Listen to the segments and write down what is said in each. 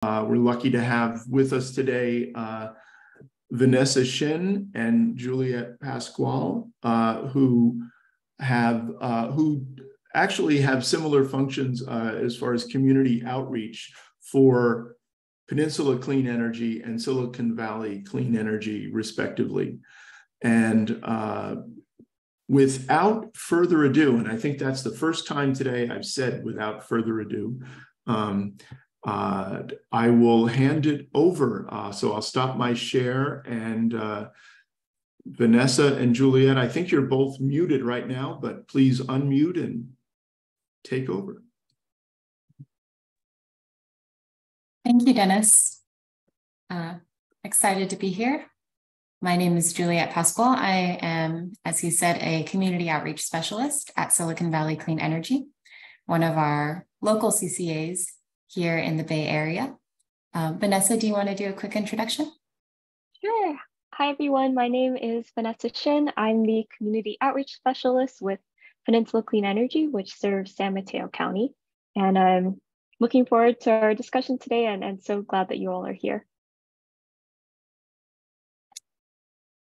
We're lucky to have with us today Vanessa Shin and Juliette Pascual, who actually have similar functions as far as community outreach for Peninsula Clean Energy and Silicon Valley Clean Energy, respectively. And without further ado, and I think that's the first time today I've said without further ado, I will hand it over. So I'll stop my share, and Vanessa and Juliette, I think you're both muted right now, but please unmute and take over. Thank you, Dennis. Excited to be here. My name is Juliette Pascual. I am, as he said, a community outreach specialist at Silicon Valley Clean Energy, one of our local CCAs here in the Bay Area. Vanessa, do you want to do a quick introduction? Sure. Hi, everyone. My name is Vanessa Shin. I'm the community outreach specialist with Peninsula Clean Energy, which serves San Mateo County. And I'm looking forward to our discussion today and so glad that you all are here.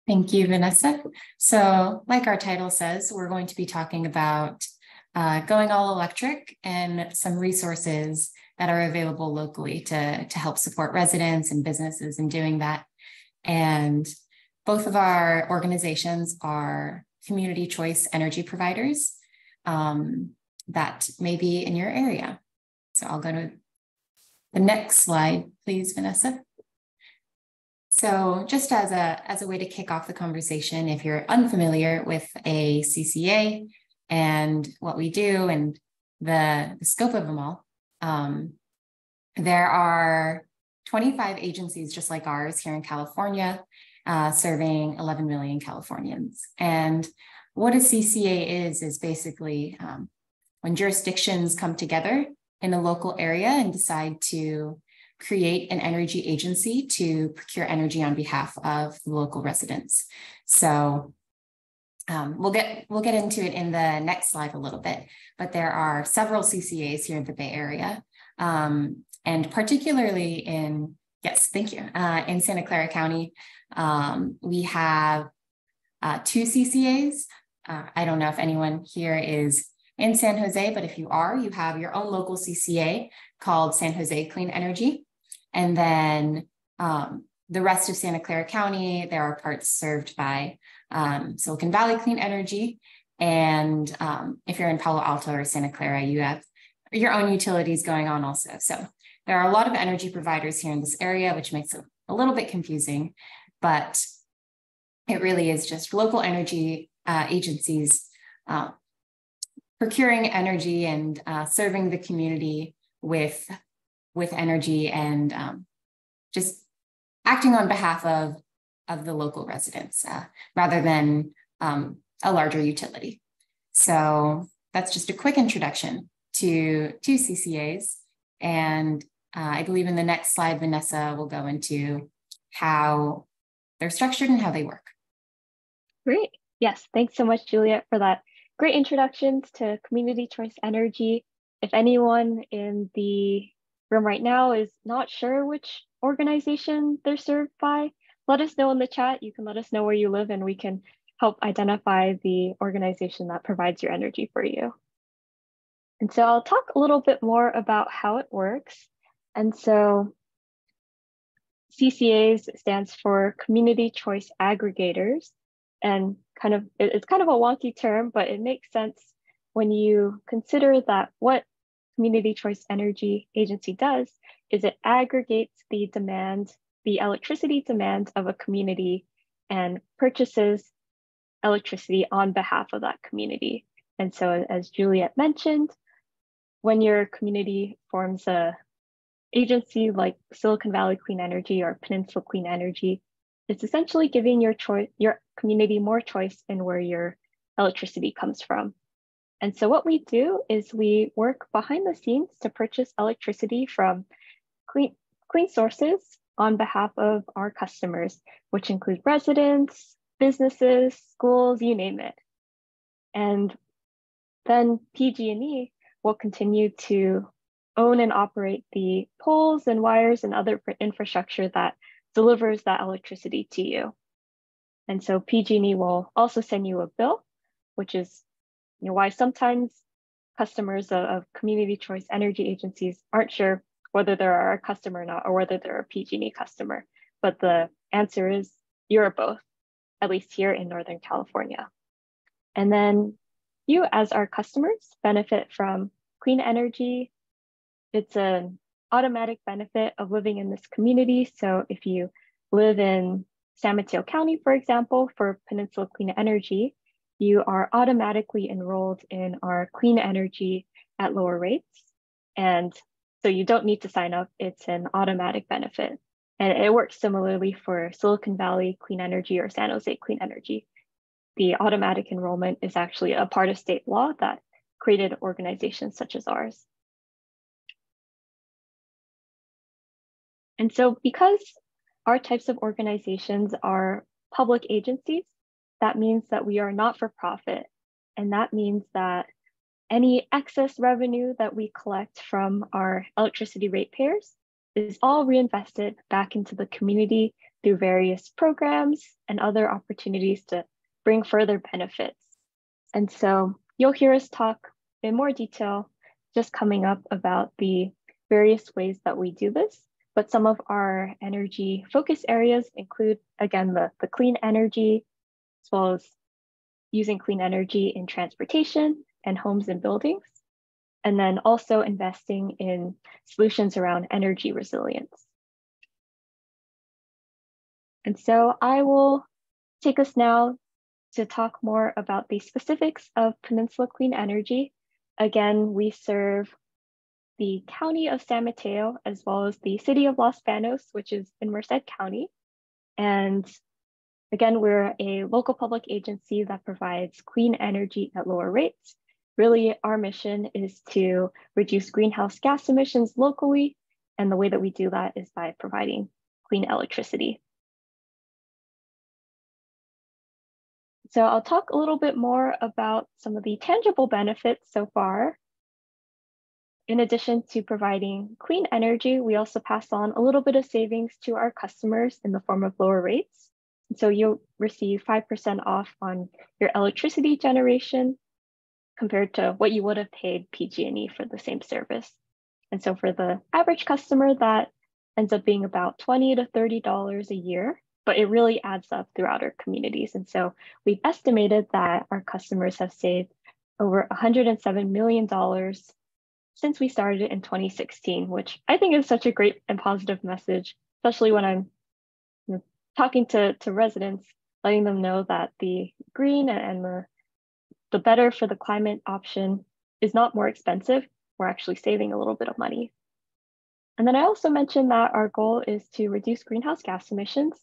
Thank you, Vanessa. So like our title says, we're going to be talking about going all electric and some resources that are available locally to help support residents and businesses in doing that. And both of our organizations are community choice energy providers that may be in your area. So I'll go to the next slide, please, Vanessa. So just as a way to kick off the conversation, if you're unfamiliar with a CCA and what we do and the scope of them all, there are 25 agencies just like ours here in California, serving 11 million Californians. And what a CCA is basically when jurisdictions come together in a local area and decide to create an energy agency to procure energy on behalf of the local residents. So we'll get into it in the next slide a little bit, but there are several CCAs here in the Bay Area, and particularly in, yes, thank you, in Santa Clara County, we have 2 CCAs. I don't know if anyone here is in San Jose, but if you are, you have your own local CCA called San Jose Clean Energy. And then the rest of Santa Clara County, there are parts served by Silicon Valley Clean Energy. And if you're in Palo Alto or Santa Clara, you have your own utilities going on also. So there are a lot of energy providers here in this area, which makes it a little bit confusing, but it really is just local energy agencies procuring energy and serving the community with energy and just acting on behalf of the local residents rather than a larger utility. So that's just a quick introduction to CCAs. And I believe in the next slide, Vanessa will go into how they're structured and how they work. Great. Yes. Thanks so much, Juliette, for that great introductions to community choice energy. If anyone in the room right now is not sure which organization they're served by, let us know in the chat. You can let us know where you live and we can help identify the organization that provides your energy for you. And so I'll talk a little bit more about how it works. And so CCAs stands for Community Choice Aggregators, and it's kind of a wonky term, but it makes sense when you consider that what Community Choice Energy Agency does is it aggregates the electricity demand of a community and purchases electricity on behalf of that community. And so as Juliette mentioned, when your community forms a agency like Silicon Valley Clean Energy or Peninsula Clean Energy, it's essentially giving your community more choice in where your electricity comes from. And so what we do is we work behind the scenes to purchase electricity from clean sources on behalf of our customers, which include residents, businesses, schools, you name it. And then PG&E will continue to own and operate the poles and wires and other infrastructure that delivers that electricity to you. And so PG&E will also send you a bill, which is why sometimes customers of community choice energy agencies aren't sure whether they're a customer or not, or whether they're a PG&E customer. But the answer is you're both, at least here in Northern California. And then you, as our customers, benefit from clean energy. It's an automatic benefit of living in this community. So if you live in San Mateo County, for example, for Peninsula Clean Energy, you are automatically enrolled in our clean energy at lower rates. And so you don't need to sign up. It's an automatic benefit. And it works similarly for Silicon Valley Clean Energy or San Jose Clean Energy. The automatic enrollment is actually a part of state law that created organizations such as ours. And so because our types of organizations are public agencies, that means that we are not for profit. And that means that any excess revenue that we collect from our electricity ratepayers is all reinvested back into the community through various programs and other opportunities to bring further benefits. And so you'll hear us talk in more detail just coming up about the various ways that we do this. But some of our energy focus areas include, again, the clean energy, as well as using clean energy in transportation and homes and buildings, and then also investing in solutions around energy resilience. And so I will take us now to talk more about the specifics of Peninsula Clean Energy. Again, we serve the County of San Mateo, as well as the City of Los Banos, which is in Merced County. And again, we're a local public agency that provides clean energy at lower rates. Really, our mission is to reduce greenhouse gas emissions locally. And the way that we do that is by providing clean electricity. So I'll talk a little bit more about some of the tangible benefits so far. In addition to providing clean energy, we also pass on a little bit of savings to our customers in the form of lower rates. And so you'll receive 5% off on your electricity generation compared to what you would have paid PG&E for the same service. And so for the average customer, that ends up being about $20 to $30 a year, but it really adds up throughout our communities. And so we've estimated that our customers have saved over $107 million since we started in 2016, which I think is such a great and positive message, especially when I'm talking to residents, letting them know that the green and the better for the climate option is not more expensive. We're actually saving a little bit of money. And then I also mentioned that our goal is to reduce greenhouse gas emissions.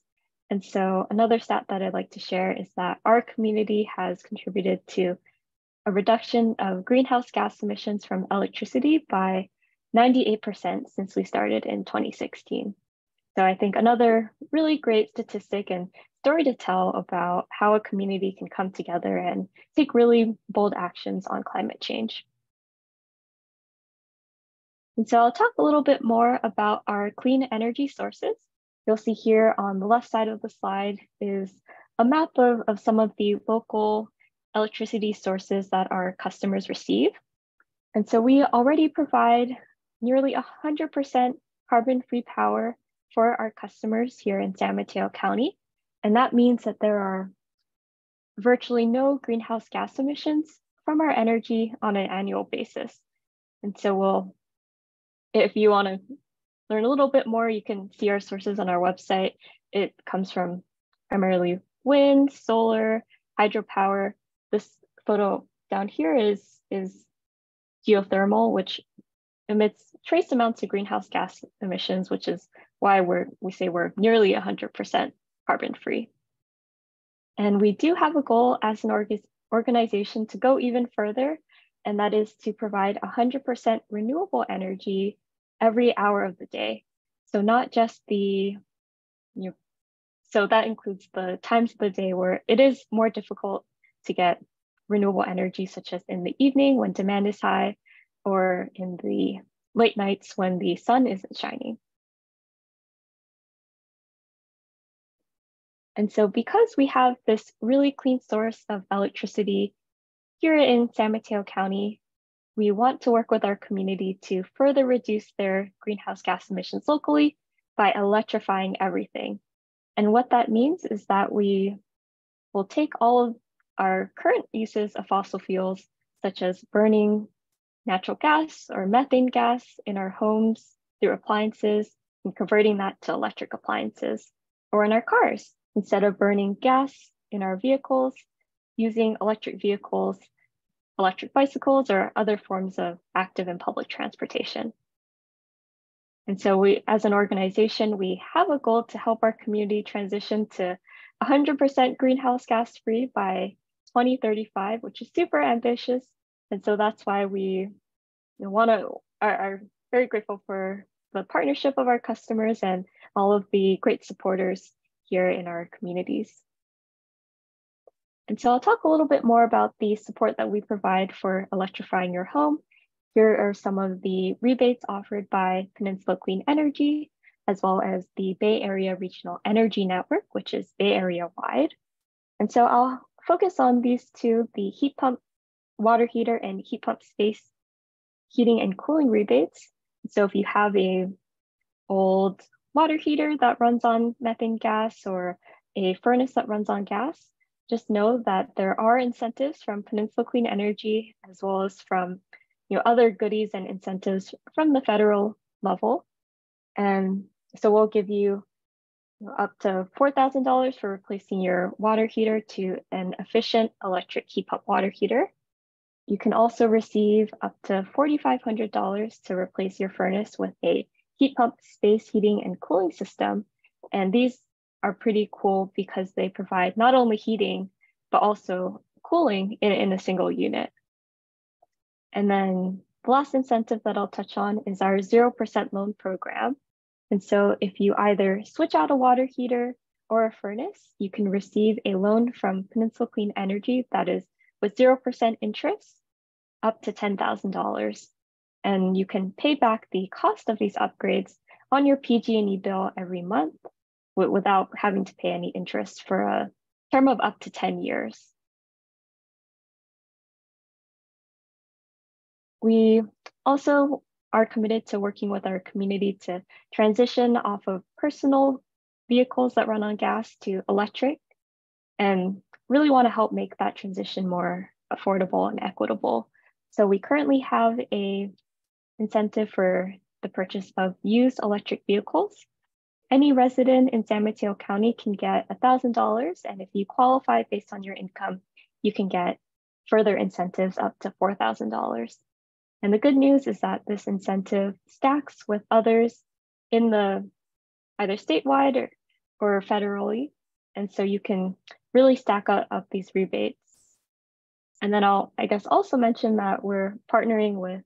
And so another stat that I'd like to share is that our community has contributed to a reduction of greenhouse gas emissions from electricity by 98% since we started in 2016. So I think another really great statistic and story to tell about how a community can come together and take really bold actions on climate change. And so I'll talk a little bit more about our clean energy sources. You'll see here on the left side of the slide is a map of some of the local electricity sources that our customers receive. And so we already provide nearly 100% carbon-free power for our customers here in San Mateo County. And that means that there are virtually no greenhouse gas emissions from our energy on an annual basis. And so if you want to learn a little bit more, you can see our sources on our website. It comes from primarily wind, solar, hydropower. This photo down here is geothermal, which emits trace amounts of greenhouse gas emissions, which is why we say we're nearly 100% carbon free. And we do have a goal as an organization to go even further, and that is to provide 100% renewable energy every hour of the day. So not just so that includes the times of the day where it is more difficult to get renewable energy, such as in the evening when demand is high, or in the late nights when the sun isn't shining. And so because we have this really clean source of electricity here in San Mateo County, we want to work with our community to further reduce their greenhouse gas emissions locally by electrifying everything. And what that means is that we will take all of our current uses of fossil fuels, such as burning natural gas or methane gas in our homes through appliances, and converting that to electric appliances, or in our cars, instead of burning gas in our vehicles, using electric vehicles, electric bicycles, or other forms of active and public transportation. And so we, as an organization, we have a goal to help our community transition to 100% greenhouse gas free by 2035, which is super ambitious. And so that's why we are very grateful for the partnership of our customers and all of the great supporters here in our communities. And so I'll talk a little bit more about the support that we provide for electrifying your home. Here are some of the rebates offered by Peninsula Clean Energy, as well as the Bay Area Regional Energy Network, which is Bay Area wide. And so I'll focus on these two, the heat pump water heater and heat pump space heating and cooling rebates. So if you have a old water heater that runs on methane gas or a furnace that runs on gas, just know that there are incentives from Peninsula Clean Energy, as well as from other goodies and incentives from the federal level. And so we'll give you up to $4,000 for replacing your water heater to an efficient electric heat pump water heater. You can also receive up to $4,500 to replace your furnace with a heat pump space heating and cooling system. And these are pretty cool because they provide not only heating, but also cooling in a single unit. And then the last incentive that I'll touch on is our 0% loan program. And so if you either switch out a water heater or a furnace, you can receive a loan from Peninsula Clean Energy that is with 0% interest up to $10,000. And you can pay back the cost of these upgrades on your PG&E bill every month without having to pay any interest for a term of up to 10 years. We also are committed to working with our community to transition off of personal vehicles that run on gas to electric, and really want to help make that transition more affordable and equitable. So we currently have an incentive for the purchase of used electric vehicles. Any resident in San Mateo County can get $1,000, and if you qualify based on your income, you can get further incentives up to $4,000. And the good news is that this incentive stacks with others in the either statewide or federally. And so you can really stack up these rebates. And then I'll, also mention that we're partnering with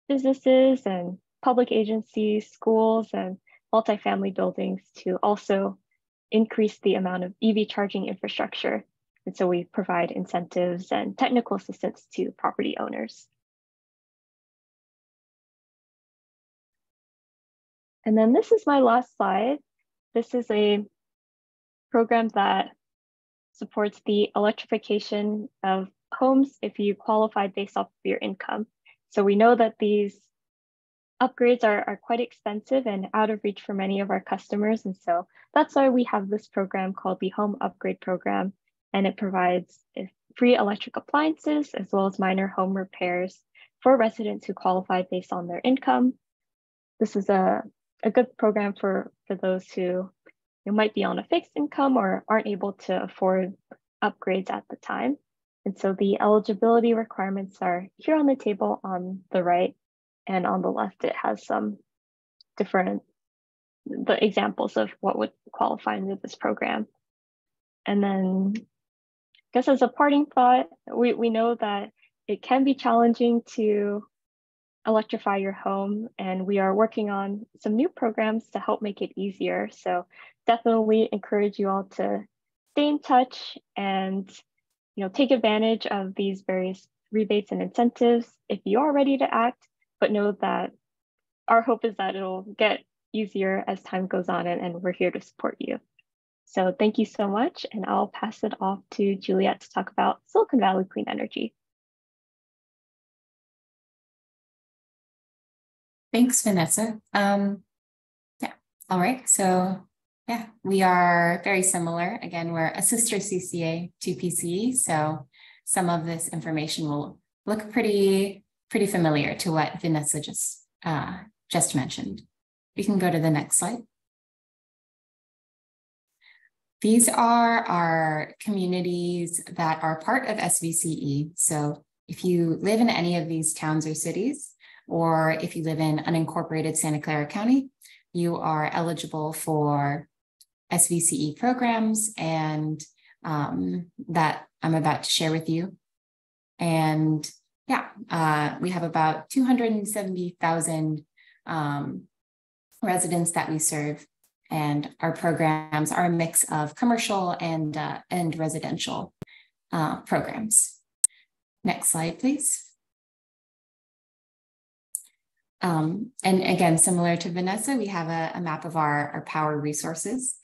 businesses and public agencies, schools, and multifamily buildings to also increase the amount of EV charging infrastructure. And so we provide incentives and technical assistance to property owners. And then this is my last slide. This is a program that supports the electrification of homes if you qualify based off of your income. So we know that these upgrades are quite expensive and out of reach for many of our customers. And so that's why we have this program called the Home Upgrade Program. And it provides free electric appliances as well as minor home repairs for residents who qualify based on their income. This is a good program for those who might be on a fixed income or aren't able to afford upgrades at the time. And so the eligibility requirements are here on the table on the right, and on the left, it has some the examples of what would qualify into this program. And then I guess as a parting thought, we know that it can be challenging to electrify your home, and we are working on some new programs to help make it easier. So definitely encourage you all to stay in touch and take advantage of these various rebates and incentives if you are ready to act, but know that our hope is that it'll get easier as time goes on, and we're here to support you. So thank you so much, and I'll pass it off to Juliette to talk about Silicon Valley clean energy. Thanks, Vanessa. Yeah, all right. So yeah, we are very similar. Again, we're a sister CCA to PCE, so some of this information will look pretty familiar to what Vanessa just mentioned. We can go to the next slide. These are our communities that are part of SVCE. So if you live in any of these towns or cities, or if you live in unincorporated Santa Clara County, you are eligible for SVCE programs and that I'm about to share with you. And yeah, we have about 270,000 residents that we serve, and our programs are a mix of commercial and residential programs. Next slide, please. And again, similar to Vanessa, we have a map of our power resources.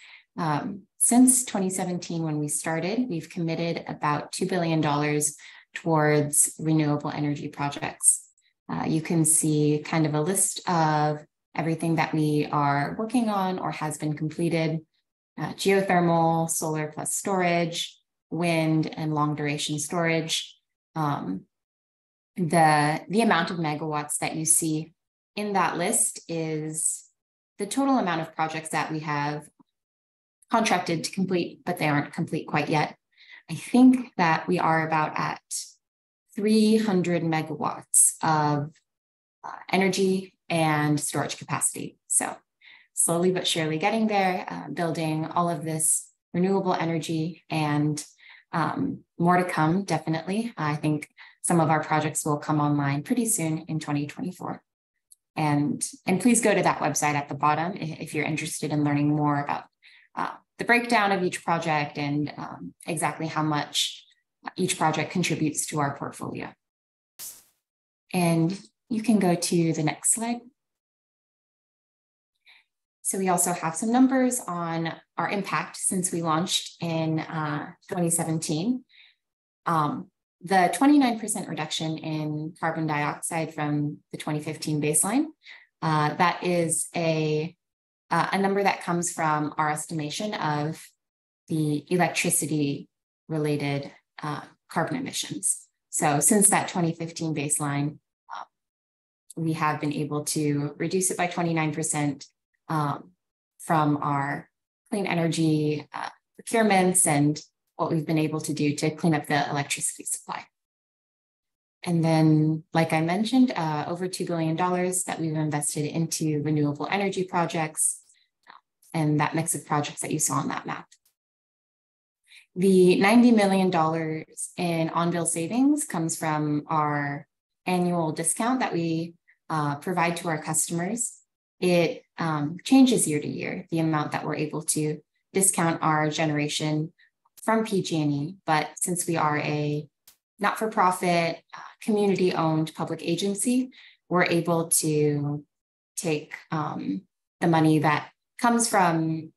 Since 2017, when we started, we've committed about $2 billion towards renewable energy projects. You can see kind of a list of everything that we are working on or has been completed: geothermal, solar plus storage, wind, and long duration storage. The amount of megawatts that you see in that list is the total amount of projects that we have contracted to complete, but they aren't complete quite yet. I think that we are about at 300 megawatts of energy and storage capacity. So slowly but surely getting there, building all of this renewable energy, and more to come, definitely. I think some of our projects will come online pretty soon in 2024. And please go to that website at the bottom if you're interested in learning more about the breakdown of each project and exactly how much each project contributes to our portfolio. And you can go to the next slide. So we also have some numbers on our impact since we launched in 2017. The 29% reduction in carbon dioxide from the 2015 baseline, that is a number that comes from our estimation of the electricity-related carbon emissions. So since that 2015 baseline, we have been able to reduce it by 29% from our clean energy procurements and what we've been able to do to clean up the electricity supply. And then, like I mentioned, over $2 billion that we've invested into renewable energy projects, and that mix of projects that you saw on that map. The $90 million in on-bill savings comes from our annual discount that we provide to our customers. It changes year to year, the amount that we're able to discount our generation from PG&E, but since we are a not-for-profit, community-owned public agency, we're able to take the money that comes from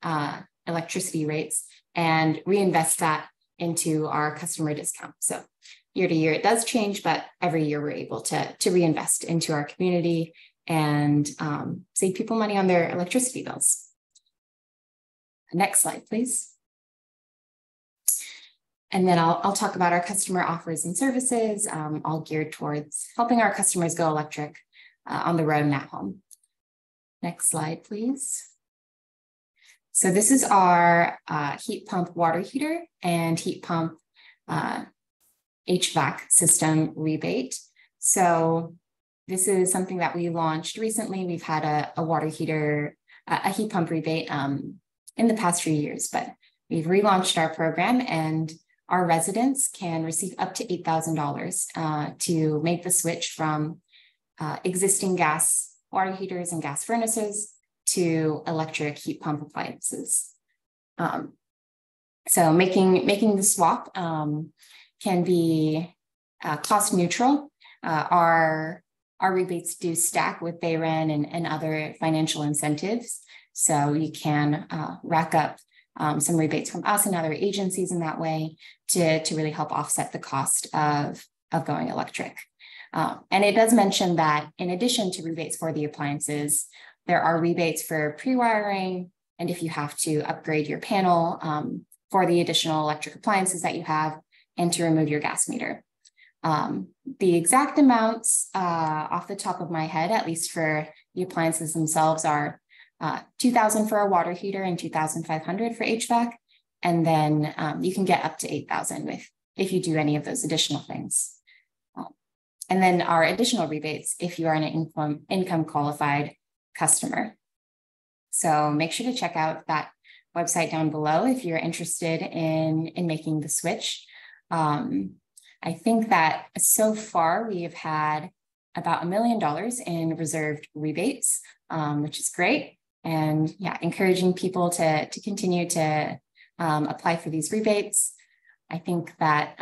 electricity rates and reinvest that into our customer discount. So year to year it does change, but every year we're able to reinvest into our community and save people money on their electricity bills. Next slide, please. And then I'll talk about our customer offers and services, all geared towards helping our customers go electric on the road and at home. Next slide, please. So this is our heat pump water heater and heat pump HVAC system rebate. So this is something that we launched recently. We've had a water heater, a heat pump rebate in the past few years, but we've relaunched our program, and our residents can receive up to $8,000 to make the switch from existing gas water heaters and gas furnaces to electric heat pump appliances. So making the swap can be cost neutral. Our our rebates do stack with BayREN and other financial incentives. So you can rack up some rebates from us and other agencies in that way to really help offset the cost of going electric. And it does mention that in addition to rebates for the appliances, there are rebates for pre-wiring, and if you have to upgrade your panel for the additional electric appliances that you have, and to remove your gas meter. The exact amounts off the top of my head, at least for the appliances themselves, are $2,000 for a water heater and $2,500 for HVAC. And then you can get up to $8,000 if you do any of those additional things. And then our additional rebates if you are an income qualified customer. So make sure to check out that website down below if you're interested in making the switch. I think that so far we have had about $1 million in reserved rebates, which is great. And yeah, encouraging people to continue to apply for these rebates. I think that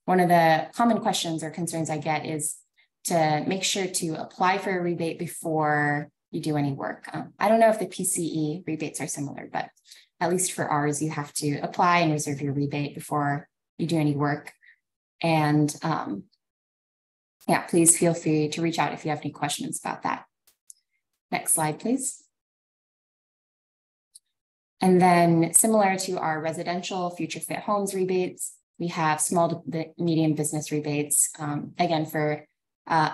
one of the common questions or concerns I get is to make sure to apply for a rebate before you do any work. I don't know if the PCE rebates are similar, but at least for ours, you have to apply and reserve your rebate before you do any work. And yeah, please feel free to reach out if you have any questions about that. Next slide, please. And then similar to our residential FutureFit Homes rebates, we have small to medium business rebates, again, for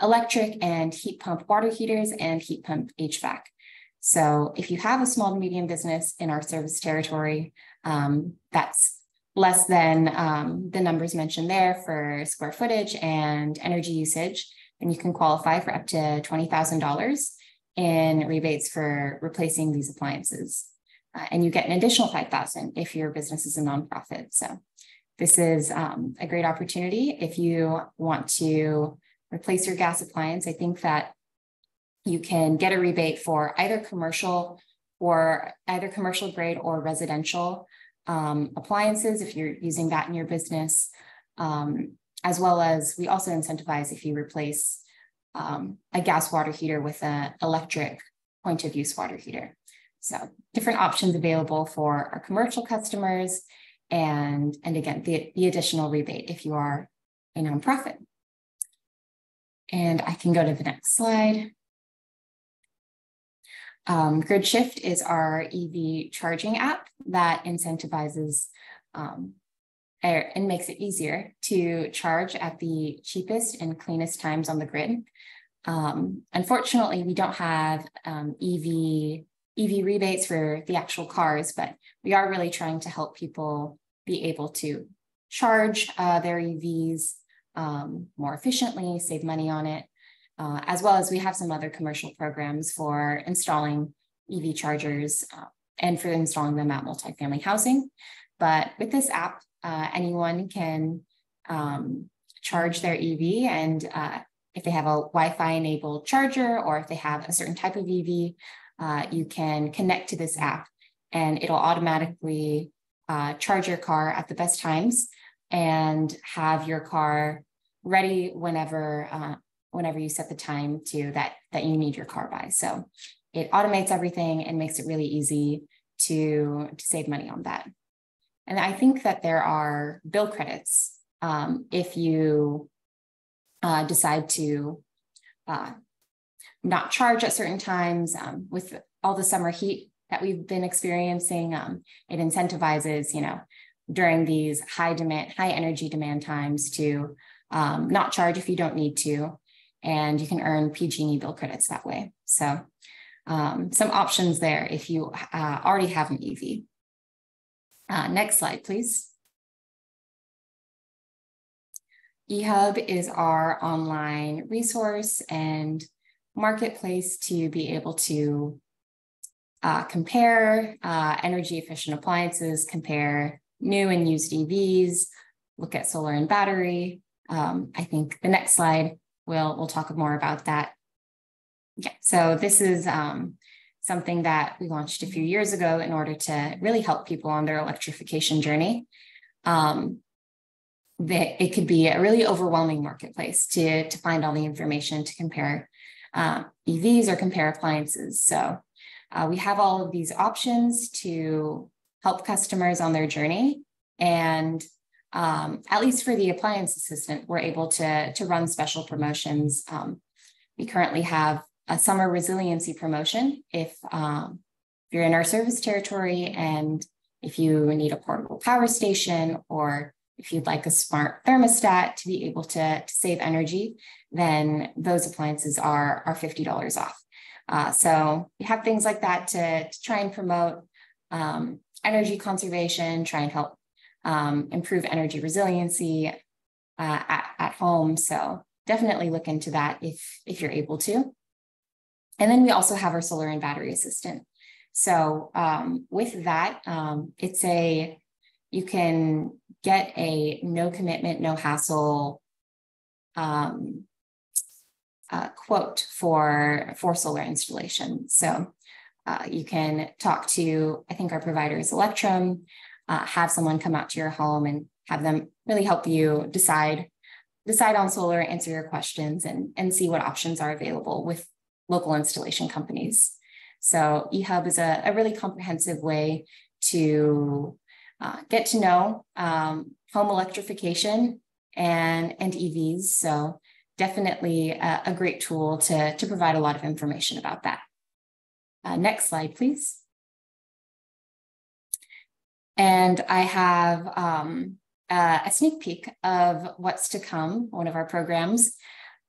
electric and heat pump water heaters and heat pump HVAC. So if you have a small to medium business in our service territory, that's less than the numbers mentioned there for square footage and energy usage, then you can qualify for up to $20,000 in rebates for replacing these appliances. And you get an additional $5,000 if your business is a nonprofit. So this is a great opportunity if you want to replace your gas appliance. I think that you can get a rebate for either commercial grade or residential appliances if you're using that in your business, as well as we also incentivize if you replace a gas water heater with an electric point of use water heater. So different options available for our commercial customers, and again, the additional rebate if you are a nonprofit. And I can go to the next slide. GridShift is our EV charging app that incentivizes and makes it easier to charge at the cheapest and cleanest times on the grid. Unfortunately, we don't have EV rebates for the actual cars, but we are really trying to help people be able to charge their EVs more efficiently, save money on it, as well as we have some other commercial programs for installing EV chargers and for installing them at multifamily housing. But with this app, anyone can charge their EV, and if they have a Wi-Fi enabled charger or if they have a certain type of EV, you can connect to this app and it'll automatically charge your car at the best times and have your car ready whenever you set the time to that you need your car by. So it automates everything and makes it really easy to save money on that. And I think that there are bill credits if you decide to not charge at certain times. With all the summer heat that we've been experiencing, it incentivizes, during these high energy demand times to not charge if you don't need to, and you can earn PG&E bill credits that way. So some options there if you already have an EV. Next slide, please. eHub is our online resource and marketplace to be able to compare energy efficient appliances, compare new and used EVs, look at solar and battery. I think the next slide we'll talk more about that. Yeah, so this is something that we launched a few years ago in order to really help people on their electrification journey. that it could be a really overwhelming marketplace to find all the information to compare EVs or compare appliances. So we have all of these options to help customers on their journey. And at least for the appliance assistant, we're able to run special promotions. We currently have a summer resiliency promotion if you're in our service territory and if you need a portable power station, or if you'd like a smart thermostat to be able to save energy, then those appliances are $50 off. So we have things like that to try and promote energy conservation, try and help improve energy resiliency at home. So definitely look into that if you're able to. And then we also have our solar and battery assistant. So with that, you can get a no commitment, no hassle quote for solar installation. So you can talk to, I think our provider is Electrum, have someone come out to your home and have them really help you decide on solar, answer your questions, and see what options are available with local installation companies. So eHub is a really comprehensive way to get to know home electrification and EVs. So definitely a great tool to provide a lot of information about that. Next slide, please. And I have a sneak peek of what's to come, one of our programs.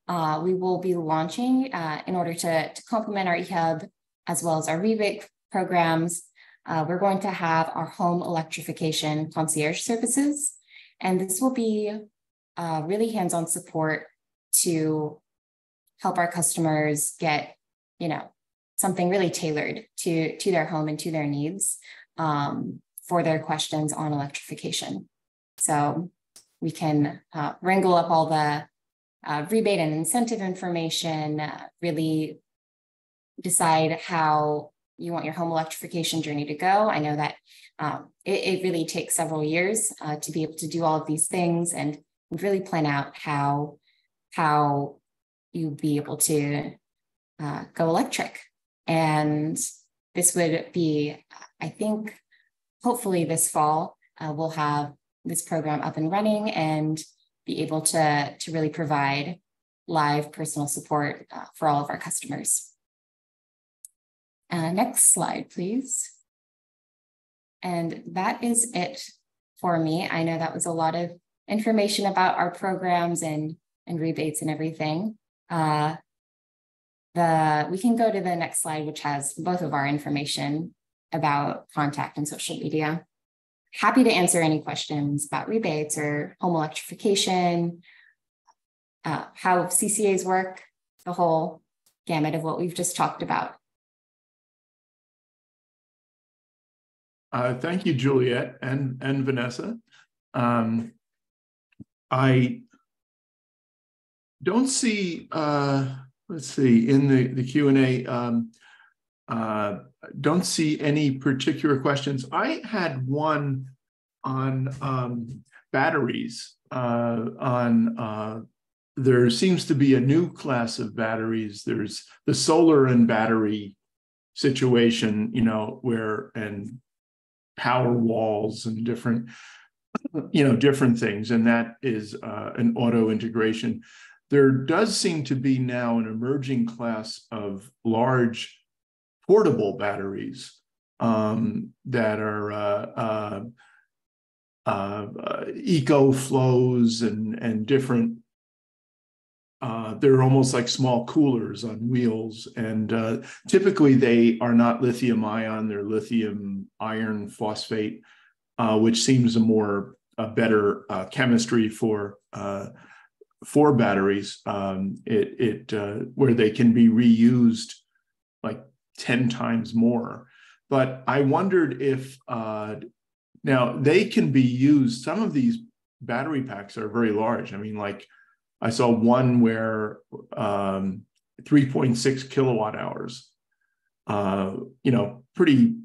We will be launching in order to complement our eHub as well as our rebate programs. We're going to have our home electrification concierge services. And this will be really hands-on support to help our customers get, something really tailored to their home and to their needs for their questions on electrification. So we can wrangle up all the rebate and incentive information, really decide how you want your home electrification journey to go. I know that it really takes several years to be able to do all of these things, and really plan out how you'd be able to go electric. And this would be, I think, hopefully this fall, we'll have this program up and running and be able to really provide live personal support for all of our customers. Next slide, please. And that is it for me. I know that was a lot of information about our programs and rebates and everything. We can go to the next slide, which has both of our information about contact and social media. Happy to answer any questions about rebates or home electrification, how CCAs work, the whole gamut of what we've just talked about. Thank you, Juliette and Vanessa. I don't see, let's see, in the Q&A, don't see any particular questions. I had one on batteries. There seems to be a new class of batteries. There's the solar and battery situation, and power walls and different things, and that is an auto integration. There does seem to be now an emerging class of large portable batteries that are eco-flows and different. They're almost like small coolers on wheels, and typically they are not lithium ion, they're lithium iron phosphate, which seems a better chemistry for batteries. Where they can be reused like 10 times more. But I wondered if now they can be used. Some of these battery packs are very large. I mean, like I saw one where 3.6 kilowatt hours, pretty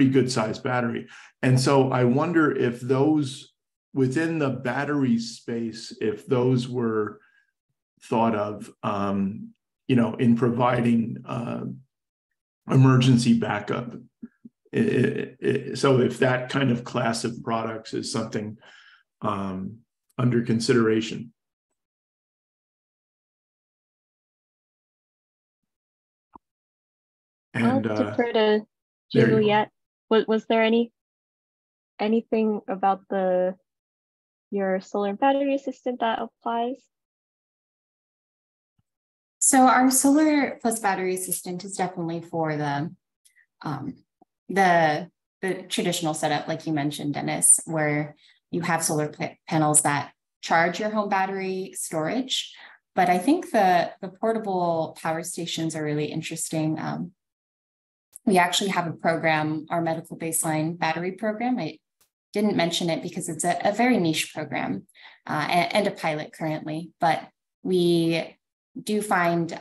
good sized battery. And so I wonder if those within the battery space, if those were thought of, in providing emergency backup. So if that kind of class of products is something under consideration. And I'll defer to Juliette. Was there anything about your solar and battery assistant that applies? So our solar plus battery assistant is definitely for the traditional setup, like you mentioned, Dennis, where you have solar panels that charge your home battery storage. But I think the portable power stations are really interesting. We actually have a program, our medical baseline battery program. I didn't mention it because it's a very niche program and a pilot currently, but we do find,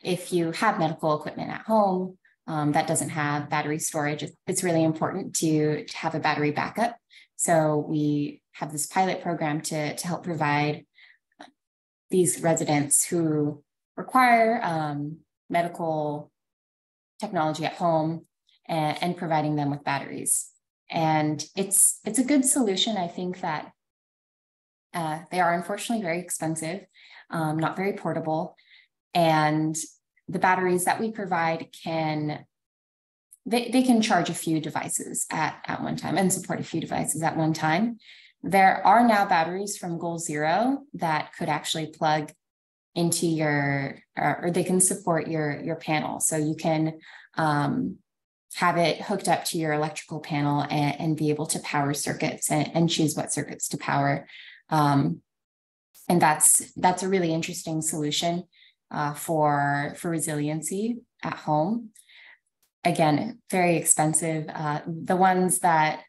if you have medical equipment at home that doesn't have battery storage, it's really important to have a battery backup. So we have this pilot program to help provide these residents who require medical technology at home and providing them with batteries. And it's a good solution. I think that they are unfortunately very expensive, not very portable. And the batteries that we provide can charge a few devices at one time and support a few devices at one time. There are now batteries from Goal Zero that could actually plug into or they can support your panel. So you can have it hooked up to your electrical panel and be able to power circuits and choose what circuits to power. And that's a really interesting solution for resiliency at home. Again, very expensive. The ones that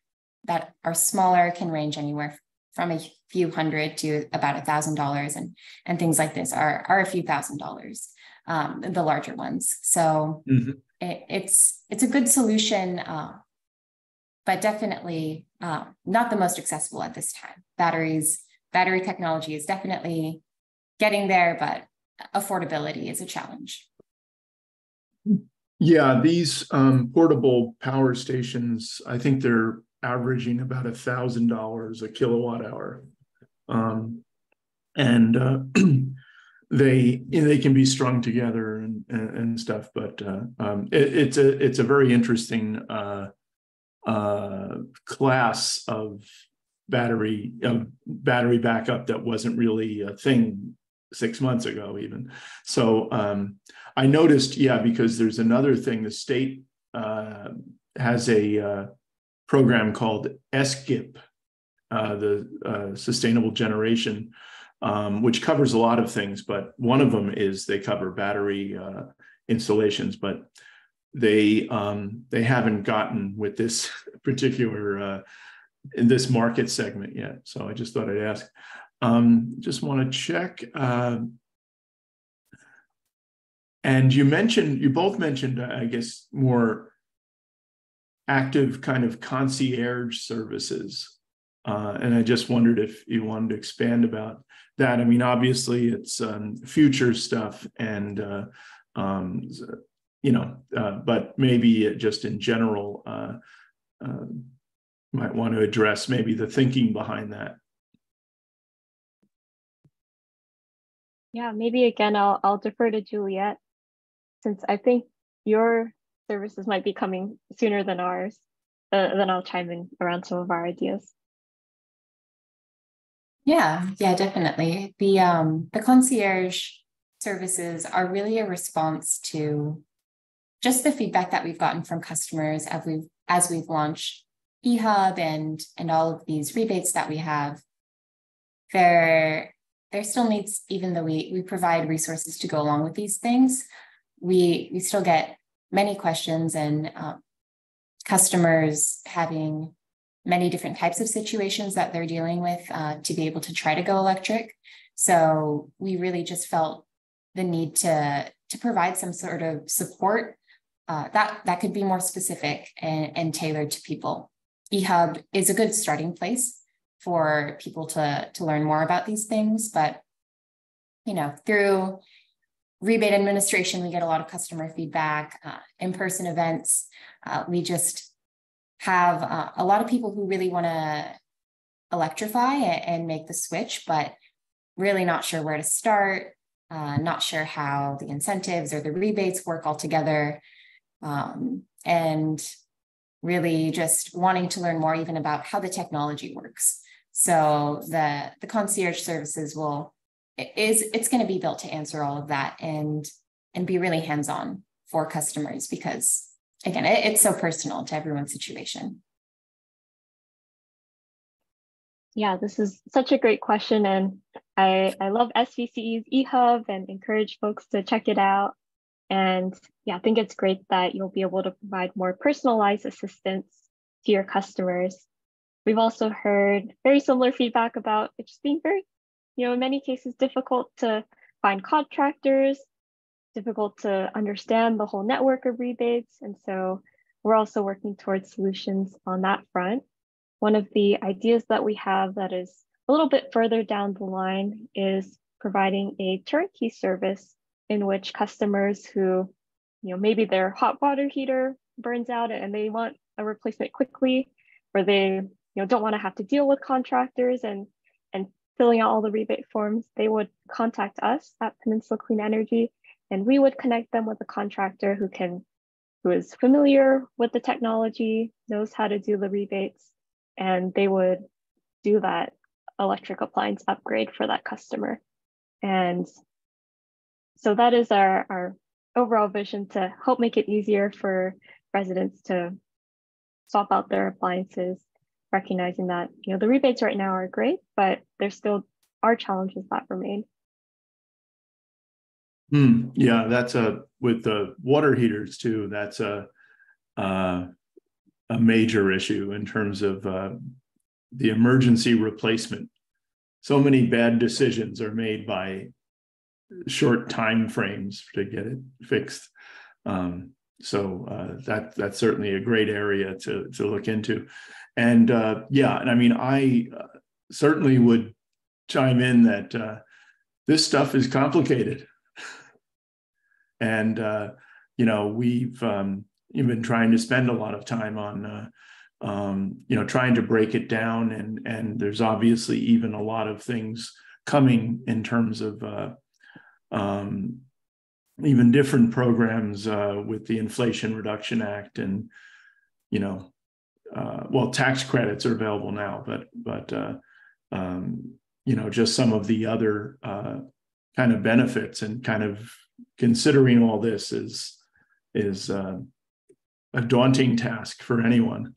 are smaller can range anywhere from a few hundred to about $1,000, and things like this are a few $1,000s, the larger ones. So it's a good solution, but definitely not the most accessible at this time. Battery technology is definitely getting there, but affordability is a challenge. Yeah, these portable power stations, I think they're averaging about $1,000 a kilowatt hour. They can be strung together and stuff, but it's a very interesting class of battery backup that wasn't really a thing 6 months ago even. So I noticed, because there's another thing, the state has a program called SGIP, the Sustainable Generation, which covers a lot of things, but one of them is they cover battery installations, but they haven't gotten with this particular in this market segment yet. So I just thought I'd ask. Just want to check. And you both mentioned, I guess, more active kind of concierge services. And I just wondered if you wanted to expand about that. I mean, obviously it's future stuff and, but maybe just in general, might want to address maybe the thinking behind that. Yeah, maybe again, I'll defer to Juliette, since I think your services might be coming sooner than ours. Then I'll chime in around some of our ideas. Yeah, definitely. The concierge services are really a response to just the feedback that we've gotten from customers as we've launched eHub and all of these rebates that we have. There still needs, even though we provide resources to go along with these things, we still get many questions and customers having many different types of situations that they're dealing with to be able to try to go electric. So we really just felt the need to provide some sort of support that could be more specific and tailored to people. eHub is a good starting place for people to learn more about these things. But, through rebate administration, we get a lot of customer feedback, in-person events. We just have a lot of people who really want to electrify and make the switch, but really not sure where to start, not sure how the incentives or the rebates work all together, and really just wanting to learn more even about how the technology works. So the concierge services it's going to be built to answer all of that and be really hands-on for customers, because again, it's so personal to everyone's situation. Yeah, this is such a great question, and I love SVCE's eHub and encourage folks to check it out. And yeah, I think it's great that you'll be able to provide more personalized assistance to your customers. We've also heard very similar feedback about it just being very, in many cases, difficult to find contractors, difficult to understand the whole network of rebates. And so we're also working towards solutions on that front. One of the ideas that we have that is a little bit further down the line is providing a turnkey service in which customers who, maybe their hot water heater burns out and they want a replacement quickly, or they, don't want to have to deal with contractors and filling out all the rebate forms, they would contact us at Peninsula Clean Energy, and we would connect them with a contractor who is familiar with the technology, knows how to do the rebates, and they would do that electric appliance upgrade for that customer. And so that is our overall vision, to help make it easier for residents to swap out their appliances, recognizing that, the rebates right now are great, but there still are challenges that remain. Yeah, that's with the water heaters too, that's a major issue in terms of the emergency replacement. So many bad decisions are made by short time frames to get it fixed. So that's certainly a great area to look into. And yeah, and I mean, I certainly would chime in that this stuff is complicated. And, we've been trying to spend a lot of time on, trying to break it down. And there's obviously even a lot of things coming in terms of even different programs with the Inflation Reduction Act, and, well, tax credits are available now, but just some of the other kind of benefits, and kind of considering all this is a daunting task for anyone,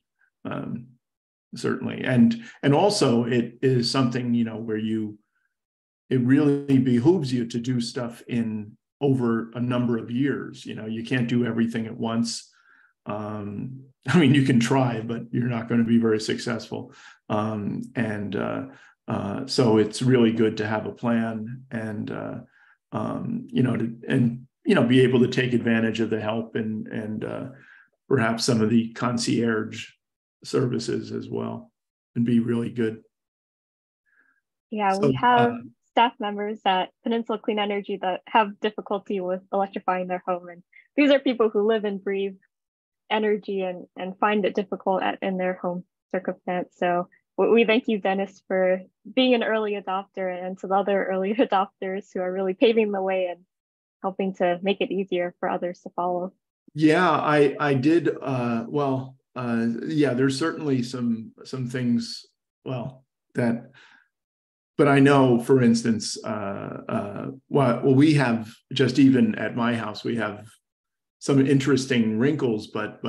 certainly. And also it is something, where it really behooves you to do stuff in over a number of years. You can't do everything at once. I mean, you can try, but you're not going to be very successful. So it's really good to have a plan, and be able to take advantage of the help and perhaps some of the concierge services as well, and be really good. Yeah, so, we have staff members at Peninsula Clean Energy that have difficulty with electrifying their home, and these are people who live and breathe energy and find it difficult in their home circumstance. So we thank you, Dennis, for being an early adopter, and to the other early adopters who are really paving the way and helping to make it easier for others to follow. Yeah, I did. Yeah, there's certainly some things, but I know, for instance, we have, just even at my house, we have some interesting wrinkles, but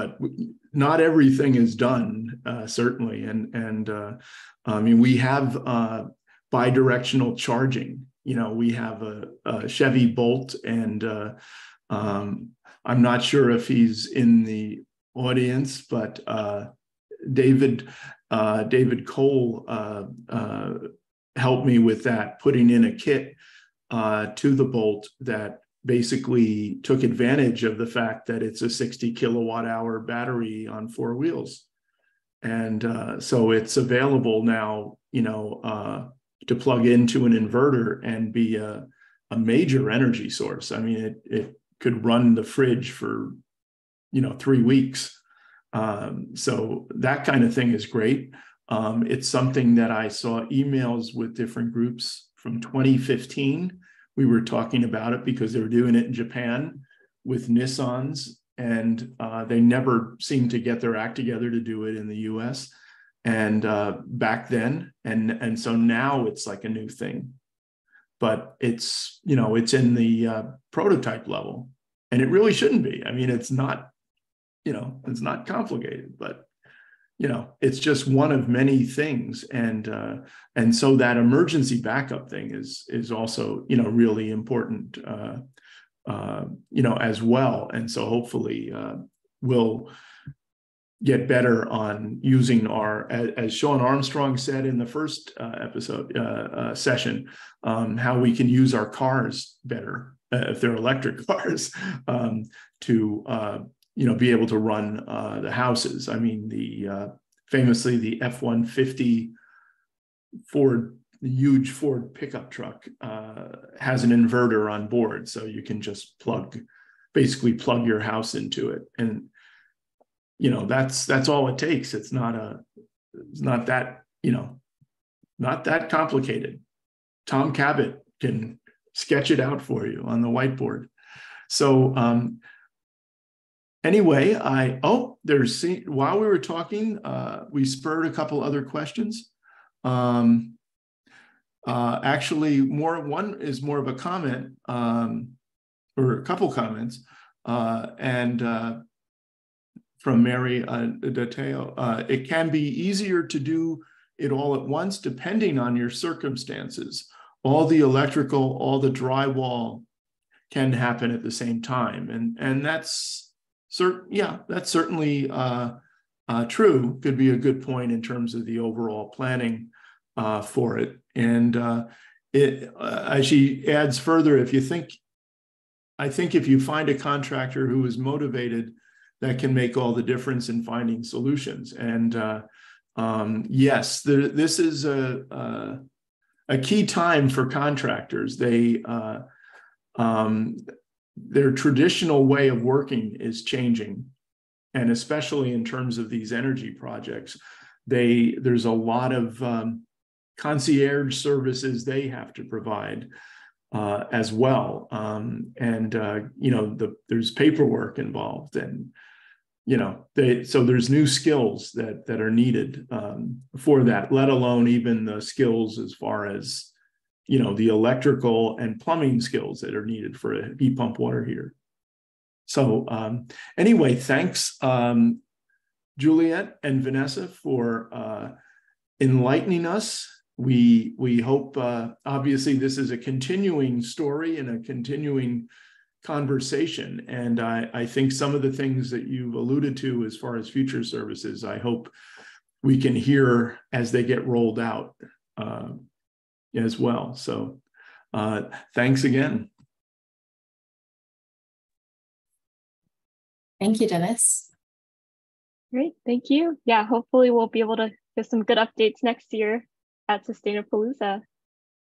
not everything is done, certainly. And I mean, we have bi-directional charging. We have a Chevy Bolt, and I'm not sure if he's in the audience, but David Cole helped me with that, putting in a kit to the Bolt that basically took advantage of the fact that it's a 60 kilowatt hour battery on 4 wheels. And so it's available now, to plug into an inverter and be a major energy source. I mean, it could run the fridge for, 3 weeks. So that kind of thing is great. It's something that I saw emails with different groups from 2015. We were talking about it because they were doing it in Japan with Nissans, and they never seemed to get their act together to do it in the US. And back then, and so now it's like a new thing, but it's, it's in the prototype level, and it really shouldn't be. I mean, it's not, it's not complicated, but it's just one of many things. And so that emergency backup thing is also, really important, as well. And so hopefully we'll get better on using our, as Sean Armstrong said in the first session, how we can use our cars better, if they're electric cars, to be able to run the houses. I mean, famously the F-150 Ford, the huge Ford pickup truck, has an inverter on board, so you can just basically plug your house into it, and that's all it takes. It's not that not that complicated. Tom Cabot can sketch it out for you on the whiteboard. So anyway, while we were talking, we spurred a couple other questions. Actually, one is more of a comment, or a couple comments, and from Mary Dateo. It can be easier to do it all at once, depending on your circumstances. All the electrical, all the drywall can happen at the same time, and that's certainly true. Could be a good point in terms of the overall planning for it. And as she adds further, I think if you find a contractor who is motivated, that can make all the difference in finding solutions. And yes, this is a key time for contractors. Their traditional way of working is changing, and especially in terms of these energy projects, there's a lot of concierge services they have to provide as well, and there's paperwork involved, and so there's new skills that are needed for that, let alone even the skills as far as the electrical and plumbing skills that are needed for a heat pump water heater. So anyway, thanks Juliette and Vanessa for enlightening us. We hope, obviously this is a continuing story and a continuing conversation, and I think some of the things that you've alluded to as far as future services, I hope we can hear as they get rolled out as well. So thanks again. Thank you, Dennis. Great, thank you. Yeah, hopefully we'll be able to get some good updates next year at Sustainapalooza.